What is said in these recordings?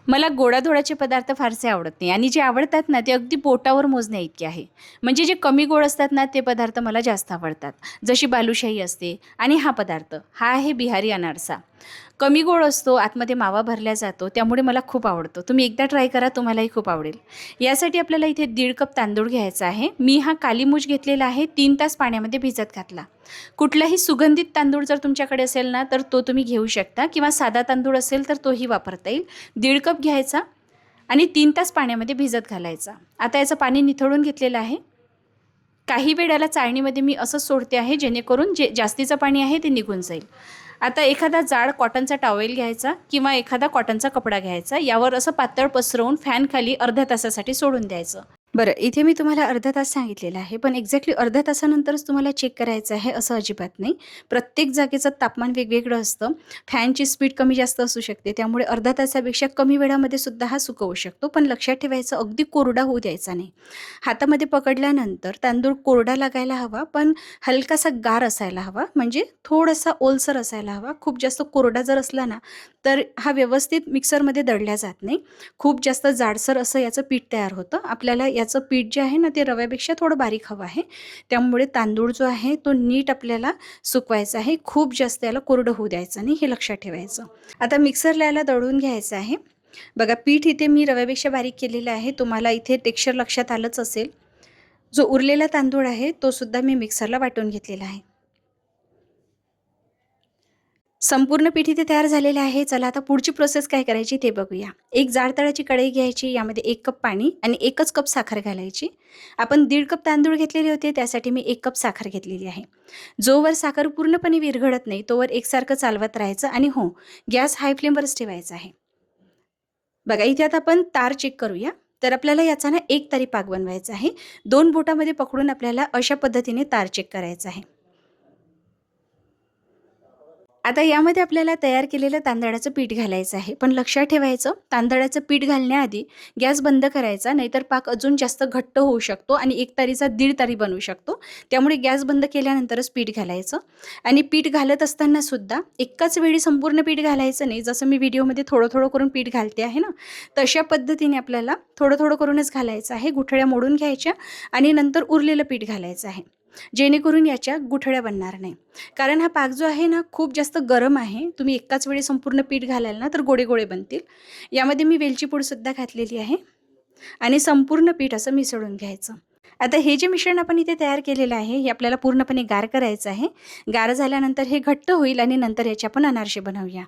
मला गोडाधोडाचे पदार्थ फारसे आवडत नाही आणि जे आवडतात ना ते अगदी पोटावर मोजण्या इतके आहे. म्हणजे जे कमी गोड असतात ना ते पदार्थ मला जास्त आवडतात. जशी बालुशाही असते आणि हा पदार्थ हा आहे बिहारी अनारसा. कमी गोड असतो, आतमध्ये मावा भरला जातो, त्यामुळे मला खूप आवडतो. तुम्ही एकदा ट्राय करा, तुम्हालाही खूप आवडेल. यासाठी आपल्याला इथे 1.5 कप तांदूळ घ्यायचा आहे. मी हा कालीमूछ घेतलेला आहे, 3 तास पाण्यामध्ये भिजत घातला. कुठलाही सुगंधित तांदूळ जर तुमच्याकडे असेल ना तर तो तुम्ही घेऊ शकता किंवा साधा तांदूळ असेल तर तोही वापरता येईल. 1.5 कप घ्यायचा आणि 3 तास पाण्यामध्ये भिजत घालायचा. आता याचं पाणी निथळून घेतलेलं आहे. काही वेळेला चाळणीमध्ये मी असंच सोडते आहे जेणेकरून जे जास्तीचं पाणी आहे ते निघून जाईल. आता एखादा जाड कॉटनचा टॉवेल घ्यायचा किंवा एखादा कॉटनचा कपडा घ्यायचा, यावर असं पातळ पसरवून फॅनखाली अर्ध्या तासासाठी सोडून द्यायचं. बरं, इथे मी तुम्हाला अर्धा तास सांगितलेलं आहे, पण एक्झॅक्टली अर्ध्या तासानंतरच तुम्हाला चेक करायचं आहे असं अजिबात नाही. प्रत्येक जागेचं तापमान वेगवेगळं असतं. फॅनची स्पीड कमी जास्त असू शकते, त्यामुळे अर्ध्या तासापेक्षा कमी वेळामध्ये सुद्धा हा सुकवू शकतो. पण लक्षात ठेवायचं, अगदी कोरडा होऊ द्यायचा नाही. हातामध्ये पकडल्यानंतर तांदूळ कोरडा लागायला हवा, पण हलकासा गार असायला हवा, म्हणजे थोडासा ओलसर असायला हवा. खूप जास्त कोरडा जर असला ना तर हा व्यवस्थित मिक्सरमध्ये दळल्या जात नाही. खूप जास्त जाडसर असं याचं पीठ तयार होतं. आपल्याला याचं पीठ जे आहे ना ते रव्यापेक्षा थोडं बारीक हवं आहे. त्यामुळे तांदूळ जो आहे तो नीट आपल्याला सुकवायचा आहे. खूप जास्त याला कोरडं होऊ द्यायचं नाही, हे लक्षात ठेवायचं. आता मिक्सरला याला दळून घ्यायचं आहे. बघा, पीठ इथे मी रव्यापेक्षा बारीक केलेलं आहे. तुम्हाला इथे टेक्स्चर लक्षात आलंच असेल. जो उरलेला तांदूळ आहे तो सुद्धा मी मिक्सरला वाटून घेतलेला आहे. संपूर्ण पीठ इथे तयार झालेले आहे. चला आता पुढची प्रोसेस काय करायची ते बघूया. एक जाड तळाची कढई घ्यायची, यामध्ये 1 कप पाणी आणि 1च कप साखर घालायची. आपण 1.5 कप तांदूळ घेतलेले होते, त्यासाठी मी 1 कप साखर घेतलेली आहे. जोवर साखर पूर्णपणे विरघळत नाही तोवर एकसारखं चालवत राहायचं आणि हो, गॅस हाय फ्लेमवरच ठेवायचा आहे. बघा, इथे आता आपण तार चेक करूया. तर आपल्याला याचा ना एक तारी पाक बनवायचा आहे. 2 बोटामध्ये पकडून आपल्याला अशा पद्धतीने तार चेक करायचा आहे. आता यामध्ये आपल्याला तयार केलेलं तांदळाचं पीठ घालायचं आहे. पण लक्षात ठेवायचं, तांदळाचं पीठ घालण्याआधी गॅस बंद करायचा, नाहीतर पाक अजून जास्त घट्ट होऊ शकतो आणि 1 तारीचा 1.5 तारी बनू शकतो. त्यामुळे गॅस बंद केल्यानंतरच पीठ घालायचं. आणि पीठ घालत असताना सुद्धा एकाच वेळी संपूर्ण पीठ घालायचं नाही. जसं मी व्हिडिओमध्ये थोडं थोडं करून पीठ घालते आहे ना, तशा पद्धतीने आपल्याला थोडं थोडं करूनच घालायचं आहे. गुठळ्या मोडून घ्यायच्या आणि नंतर उरलेलं पीठ घालायचं आहे, जेणेकरून याच्या गुठळ्या बनणार नाही. कारण हा पाक जो आहे ना खूप जास्त गरम आहे. तुम्ही एकाच वेळी संपूर्ण पीठ घालाल ना तर गोळे गोळे बनतील. यामध्ये मी वेलची पूडसुद्धा घातलेली आहे आणि संपूर्ण पीठ असं मिसळून घ्यायचं. आता हे जे मिश्रण आपण इथे तयार केलेलं आहे हे आपल्याला पूर्णपणे गार करायचं आहे. गार झाल्यानंतर हे घट्ट होईल आणि नंतर याचे आपण अनारसे बनवूया.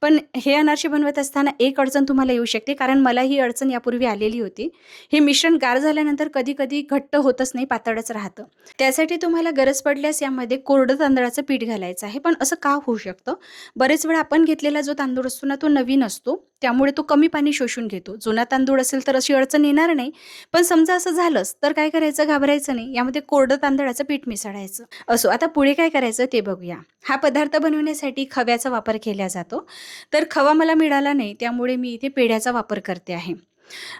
पण हे अनारसे बनवत असताना एक अडचण तुम्हाला येऊ शकते, कारण मला ही अडचण यापूर्वी आलेली होती. हे मिश्रण गार झाल्यानंतर कधी कधी घट्ट होतच नाही, पातळच राहतं. त्यासाठी तुम्हाला गरज पडल्यास यामध्ये कोरडं तांदळाचं पीठ घालायचं आहे. पण असं का होऊ शकतं? बरेच वेळा आपण घेतलेला जो तांदूळ असतो ना तो नवीन असतो, त्यामुळे तो कमी पाणी शोषून घेतो. जुना तांदूळ असेल तर अशी अडचण येणार नाही. पण समजा असं झालंच तर काय करायचं? घाबरायचं नाही. यामध्ये कोरडं तांदळाचं पीठ मिसळायचं. असो, आता पुढे काय करायचं ते बघूया. हा पदार्थ बनवण्यासाठी खव्याचा वापर केला जातो. तर खवा मला मिळाला नाही, त्यामुळे मी इथे पेढ्याचा वापर करते आहे.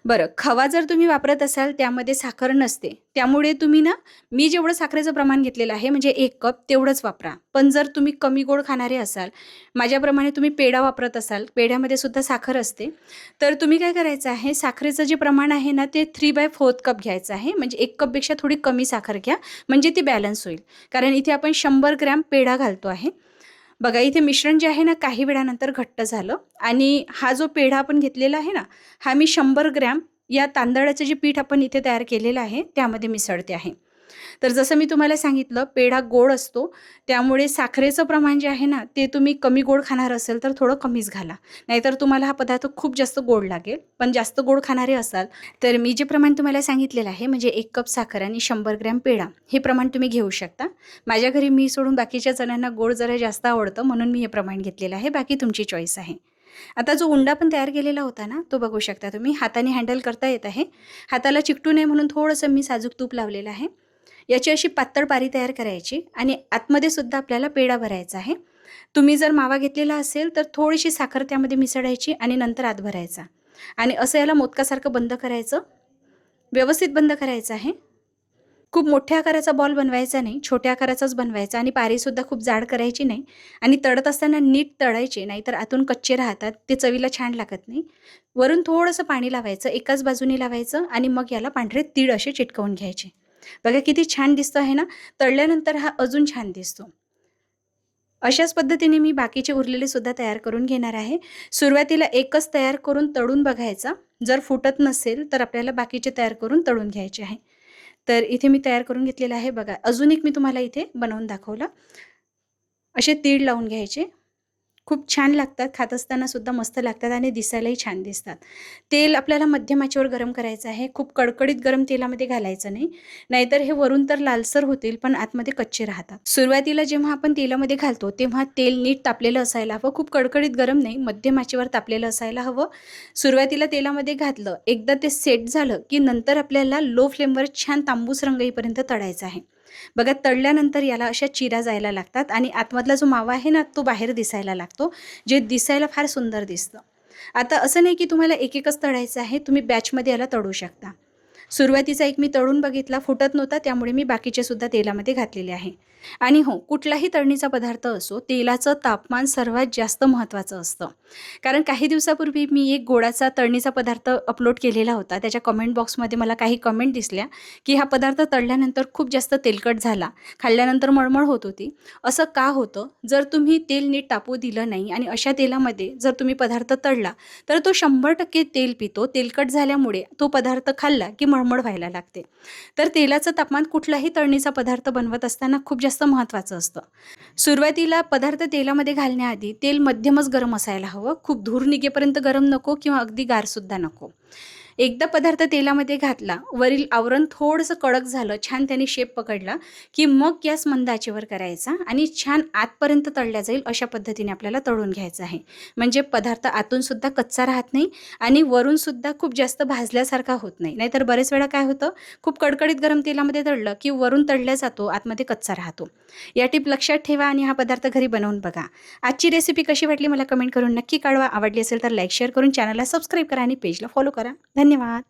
बरं, खवा जर तुम्ही वापरत असाल त्यामध्ये साखर नसते, त्यामुळे तुम्ही ना, मी जेवढं साखरेचं प्रमाण घेतलेलं आहे म्हणजे 1 कप तेवढंच वापरा. पण जर तुम्ही कमी गोड खाणारे असाल, माझ्याप्रमाणे तुम्ही पेढा वापरत असाल, पेढ्यामध्ये सुद्धा साखर असते, तर तुम्ही काय करायचं आहे, साखरेचं जे प्रमाण आहे ना ते 3/4 कप घ्यायचं आहे. म्हणजे 1 कपपेक्षा थोडी कमी साखर घ्या, म्हणजे ती बॅलन्स होईल. कारण इथे आपण 100 ग्रॅम पेढा घालतो आहे. बघा, इथे मिश्रण जे आहे ना काही वेळानंतर घट्ट झालं आणि हा जो पेढा आपण घेतलेला आहे ना, हा मी 100 ग्रॅम या तांदळाचं जे पीठ आपण इथे तयार केलेलं आहे त्यामध्ये मिसळते आहे. तर जसं मी तुम्हाला सांगितलं, पेढा गोड असतो, त्यामुळे साखरेचं प्रमाण जे आहे ना ते तुम्ही कमी गोड खाणार असेल तर थोडं कमीच घाला, नाहीतर तुम्हाला हा पदार्थ खूप जास्त गोड लागेल. पण जास्त गोड खाणारे असाल तर मी जे प्रमाण तुम्हाला सांगितलेलं आहे म्हणजे 1 कप साखर आणि 100 ग्रॅम पेढा, हे प्रमाण तुम्ही घेऊ शकता. माझ्या घरी मी सोडून बाकीच्या जणांना गोड जरा जास्त आवडतं, म्हणून मी हे प्रमाण घेतलेलं आहे. बाकी तुमची चॉईस आहे. आता जो उंडा पण तयार केलेला होता ना तो बघू शकता तुम्ही. हाताने हँडल करता येत आहे. हाताला चिकटू नये म्हणून थोडंसं मी साजूक तूप लावलेलं आहे. याची अशी पातळ पारी तयार करायची आणि आतमध्ये सुद्धा आपल्याला पेढा भरायचा आहे. तुम्ही जर मावा घेतलेला असेल तर थोडीशी साखर त्यामध्ये मिसळायची आणि नंतर आत भरायचा आणि असं याला मोदकासारखं बंद करायचं. व्यवस्थित बंद करायचं आहे. खूप मोठ्या आकाराचा बॉल बनवायचा नाही, छोट्या आकाराचाच बनवायचा आणि पारीसुद्धा खूप जाड करायची नाही आणि तळत असताना नीट तळायचे, नाहीतर आतून कच्चे राहतात, ते चवीला छान लागत नाही. वरून थोडंसं पाणी लावायचं, एकाच बाजूने लावायचं आणि मग याला पांढरे तीळ असे चिटकवून घ्यायचे. बघा किती छान दिसतं आहे ना? तळल्यानंतर हा अजून छान दिसतो. अशाच पद्धतीने मी बाकीचे उरलेले सुद्धा तयार करून घेणार आहे. सुरुवातीला एकच तयार करून तळून बघायचा. जर फुटत नसेल तर आपल्याला बाकीचे तयार करून तळून घ्यायचे आहे. तर इथे मी तयार करून घेतलेलं आहे बघा. अजून एक मी तुम्हाला इथे बनवून दाखवलं. असे तीळ लावून घ्यायचे. खूप छान लागतात, खात असताना सुद्धा मस्त लागतात आणि दिसायलाही छान दिसतात. तेल आपल्याला मध्यम आचेवर गरम करायचं आहे. खूप कडकडीत गरम तेलामध्ये घालायचं नाही. नाहीतर हे वरून तर लालसर होतील, पण आतमध्ये कच्चे राहतात. सुरुवातीला जेव्हा आपण तेलामध्ये घालतो, तेव्हा तेल नीट तापलेलं असायला हवं. खूप कडकडीत गरम नाही, मध्यम आचेवर तापलेलं असायला हवं. सुरुवातीला तेलामध्ये घातलं, एकदा ते सेट झालं, की नंतर आपल्याला लो फ्लेमवर छान तांबूस रंग येईपर्यंत तळायचं आहे. बघा तळल्यानंतर याला अशा चिरा जायला लागतात आणि आतमधला जो मावा आहे ना, तो बाहेर दिसायला लागतो, जे दिसायला फार सुंदर दिसतं. आता असं नाही की तुम्हाला एक-एकच तळायचं आहे, तुम्ही बॅचमध्ये याला तळू शकता. सुरुवातीचा एक मी तळून बघितला, फुटत नव्हता, त्यामुळे मी बाकीचे सुद्धा तेलामध्ये घातलेले आहे. आणि हो, कुठलाही तळणीचा पदार्थ असो, तेलाचं तापमान सर्वात जास्त महत्त्वाचं असतं. कारण काही दिवसापूर्वी मी एक गोडाचा तळणीचा पदार्थ अपलोड केलेला होता. त्याच्या कमेंट बॉक्समध्ये मला काही कमेंट दिसल्या, की हा पदार्थ तळल्यानंतर खूप जास्त तेलकट झाला, खाल्ल्यानंतर मळमळ होत होती. असं का होतं? जर तुम्ही तेल नीट तापू दिलं नाही आणि अशा तेलामध्ये जर तुम्ही पदार्थ तळला, तर तो 100% तेल पितो. तेलकट झाल्यामुळे तो पदार्थ खाल्ला, की मळमळ व्हायला लागते. तर तेलाचं तापमान कुठलाही तळणीचा पदार्थ बनवत असताना खूप जास्त महत्त्वाचं असतं. सुरुवातीला पदार्थ तेलामध्ये घालण्याआधी तेल मध्यमच गरम असायला हवं. खूप धूर निघेपर्यंत गरम नको किंवा अगदी गारसुद्धा नको. एकदा पदार्थ तेलामध्ये घातला, वरील आवरण थोडंसं कडक झालं, छान त्याने शेप पकडला, की मग गॅस मंद आचेवर करायचा आणि छान आतपर्यंत तळल्या जाईल अशा पद्धतीने आपल्याला तळून घ्यायचं आहे. म्हणजे पदार्थ आतूनसुद्धा कच्चा राहत नाही आणि वरूनसुद्धा खूप जास्त भाजल्यासारखा होत नाही. नाहीतर बरेच वेळा काय होतं, खूप कडकडीत गरम तेलामध्ये तळलं, की वरून तळल्या जातो, आतमध्ये कच्चा राहतो. या टिप लक्षात ठेवा आणि हा पदार्थ घरी बनवून बघा. आजची रेसिपी कशी वाटली मला कमेंट करून नक्की कळवा. आवडली असेल तर लाईक, शेअर करून चॅनलला सबस्क्राईब करा आणि पेजला फॉलो करा. धन्यवाद.